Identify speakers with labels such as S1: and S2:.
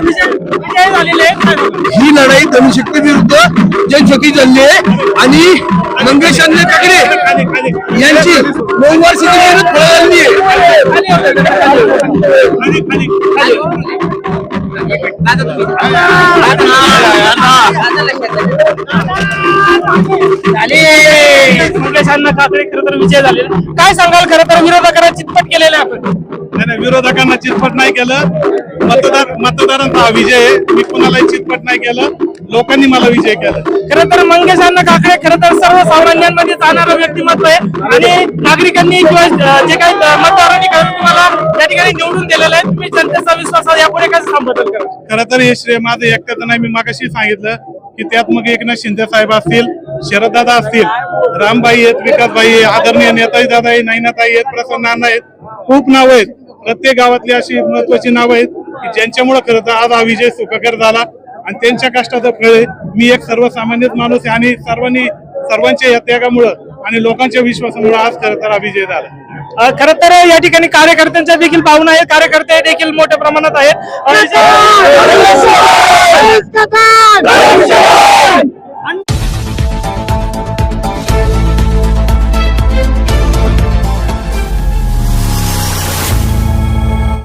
S1: विजय झालेले आहे.
S2: ही लढाई धनुशक्ती विरुद्ध जनशक्ती चालली आहे आणि मंगेश अण्णा काकडे यांची 9 वर्षाची मेहनत फळाली
S1: मंगेश अण्णा काकडे खरं तर विजय झालेला. काय सांगाल? खरं तर विरोधकांना चितपट केलेलं आहे आपण.
S3: नाही, विरोधकांना चितपट नाही केलं. मतदारांचा हा विजय आहे. मी कुणालाही चितपट नाही केलं. लोकांनी मला विजय केला.
S1: खरं तर मंगेश अण्णा काकडे खरं तर सर्वसामान्यांमध्ये जाणारं व्यक्तिमत्व आहे आणि नागरिकांनी किंवा जे काही मतदारांनी तुम्हाला या ठिकाणी निवडून दिलेलं आहे. तुम्ही जनतेचा विश्वास यापुढे कसं संपादन करा?
S3: खरं तर हे श्रेय माझं एकट्याचं नाही. मी मागाशी सांगितलं की त्यात मग एकनाथ शिंदे साहेब असतील, शरददादा असतील, रामबाई आहेत, विकासबाई आहे, आदरणीय नेताजी दादा आहे, नैनाताई आहेत, प्रसन्न अण्णा आहेत. खूप नावं आहेत. प्रत्येक गावातली अशी महत्वाची नावं आहेत की ज्यांच्यामुळे खरं तर आज हा विजय सुखकर झाला आणि त्यांच्या कष्टाचं फळ आहे. मी एक सर्वसामान्यच माणूस आहे आणि सर्वांच्या या त्यागामुळं आणि लोकांच्या विश्वासामुळे आज खरं तर हा विजय झाला.
S1: खरं तर या ठिकाणी कार्यकर्त्यांच्या देखील भावना आहेत. कार्यकर्ते देखील मोठ्या प्रमाणात आहेत.